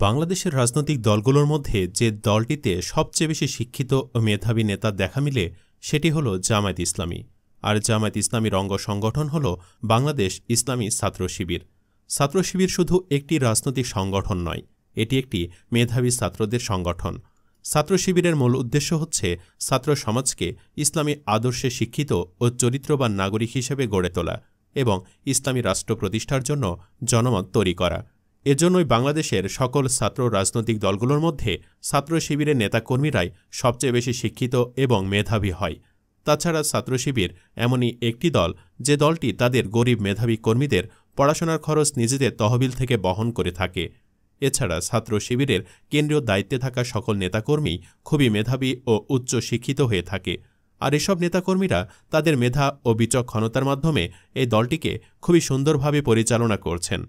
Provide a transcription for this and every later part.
বাংলাদেশের রাজনৈতিক দলগুলোর মধ্যে যে দলটিতে সবচেয়ে বেশি শিক্ষিত ও মেধাবী নেতা দেখা মিলে সেটি হল জামায়াত ইসলামী। আর জামায়াত ইসলামীর অঙ্গ সংগঠন হল বাংলাদেশ ইসলামী ছাত্র শিবির। ছাত্র শিবির শুধু একটি রাজনৈতিক সংগঠন নয়, এটি একটি মেধাবী ছাত্রদের সংগঠন। ছাত্র শিবিরের মূল উদ্দেশ্য হচ্ছে ছাত্র সমাজকে ইসলামী আদর্শে শিক্ষিত ও চরিত্রবান নাগরিক হিসেবে গড়ে তোলা এবং ইসলামী রাষ্ট্র প্রতিষ্ঠার জন্য জনমত তৈরি করা। এজন্যই বাংলাদেশের সকল ছাত্র রাজনৈতিক দলগুলোর মধ্যে ছাত্র শিবিরের নেতাকর্মীরাই সবচেয়ে বেশি শিক্ষিত এবং মেধাবী হয়। তাছাড়া ছাত্র শিবির এমনই একটি দল যে দলটি তাদের গরিব মেধাবী কর্মীদের পড়াশোনার খরচ নিজেদের তহবিল থেকে বহন করে থাকে। এছাড়া ছাত্র শিবিরের কেন্দ্রীয় দায়িত্বে থাকা সকল নেতাকর্মী খুবই মেধাবী ও উচ্চ শিক্ষিত হয়ে থাকে। আর এসব নেতাকর্মীরা তাদের মেধা ও বিচক্ষণতার মাধ্যমে এই দলটিকে খুবই সুন্দরভাবে পরিচালনা করছেন।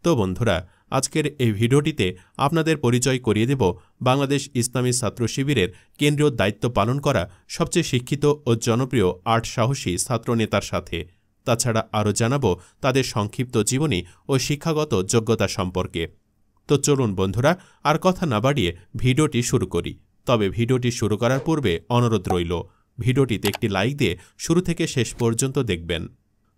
তো বন্ধুরা, আজকের এই ভিডিওটিতে আপনাদের পরিচয় করিয়ে দেব বাংলাদেশ ইসলামী ছাত্র শিবিরের কেন্দ্রীয় দায়িত্ব পালন করা সবচেয়ে শিক্ষিত ও জনপ্রিয় ৮ সাহসী ছাত্র নেতার সাথে। তাছাড়া আরও জানাব তাদের সংক্ষিপ্ত জীবনী ও শিক্ষাগত যোগ্যতা সম্পর্কে। তো চলুন বন্ধুরা, আর কথা না বাড়িয়ে ভিডিওটি শুরু করি। তবে ভিডিওটি শুরু করার পূর্বে অনুরোধ রইল, ভিডিওটিতে একটি লাইক দিয়ে শুরু থেকে শেষ পর্যন্ত দেখবেন।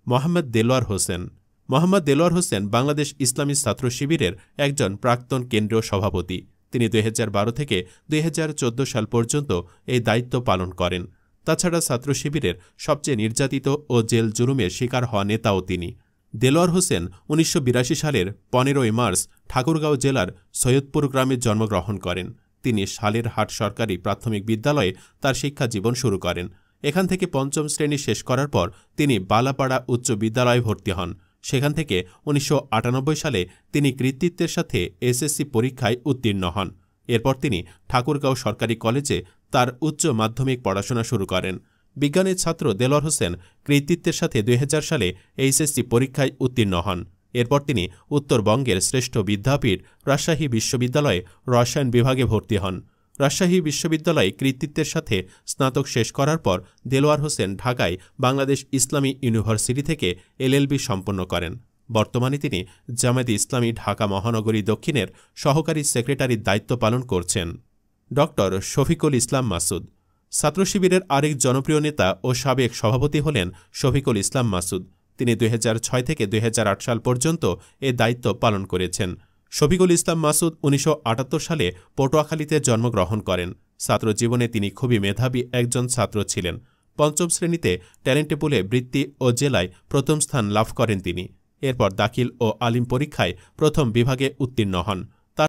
মোহাম্মদ দেলোয়ার হোসেন। মোহাম্মদ দেলোয়ার হোসেন বাংলাদেশ ইসলামী ছাত্র শিবিরের একজন প্রাক্তন কেন্দ্রীয় সভাপতি। তিনি 2012 থেকে 2014 সাল পর্যন্ত এই দায়িত্ব পালন করেন। তাছাড়া ছাত্র শিবিরের সবচেয়ে নির্যাতিত ও জেল জুলুমের শিকার হওয়া নেতাও তিনি। দেলোয়ার হোসেন 1982 সালের 15ই মার্চ ঠাকুরগাঁও জেলার সৈয়দপুর গ্রামে জন্মগ্রহণ করেন। তিনি শালের হাট সরকারি প্রাথমিক বিদ্যালয়ে তার শিক্ষা জীবন শুরু করেন। এখান থেকে 5ম শ্রেণী শেষ করার পর তিনি বালাপাড়া উচ্চ বিদ্যালয়ে ভর্তি হন। সেখান থেকে 1998 সালে তিনি কৃতিত্বের সাথে এসএসসি পরীক্ষায় উত্তীর্ণ হন। এরপর তিনি ঠাকুরগাঁও সরকারি কলেজে তার উচ্চ মাধ্যমিক পড়াশোনা শুরু করেন। বিজ্ঞানের ছাত্র দেলোয়ার হোসেন কৃতিত্বের সাথে 2000 সালে এইচএসসি পরীক্ষায় উত্তীর্ণ হন। এরপর তিনি উত্তরবঙ্গের শ্রেষ্ঠ বিদ্যাপীঠ রাজশাহী বিশ্ববিদ্যালয়ে রসায়ন বিভাগে ভর্তি হন। রাজশাহী বিশ্ববিদ্যালয়ে কৃতিত্বের সাথে স্নাতক শেষ করার পর দেলোয়ার হোসেন ঢাকায় বাংলাদেশ ইসলামী ইউনিভার্সিটি থেকে এলএলবি সম্পন্ন করেন। বর্তমানে তিনি জামায়াতে ইসলামী ঢাকা মহানগরী দক্ষিণের সহকারী সেক্রেটারির দায়িত্ব পালন করছেন। ড. শফিকুল ইসলাম মাসুদ। ছাত্র শিবিরের আরেক জনপ্রিয় নেতা ও সাবেক সভাপতি হলেন শফিকুল ইসলাম মাসুদ। তিনি 2006 থেকে 2008 সাল পর্যন্ত এ দায়িত্ব পালন করেছেন। শফিকুল ইসলাম মাসুদ 1978 সালে পটুয়াখালীতে জন্মগ্রহণ করেন। ছাত্র জীবনে তিনি খুবই মেধাবী একজন ছাত্র ছিলেন। 5ম শ্রেণীতে ট্যালেন্টে পুলে বৃত্তি ও জেলায় প্রথম স্থান লাভ করেন তিনি। এরপর দাখিল ও আলিম পরীক্ষায় প্রথম বিভাগে উত্তীর্ণ হন।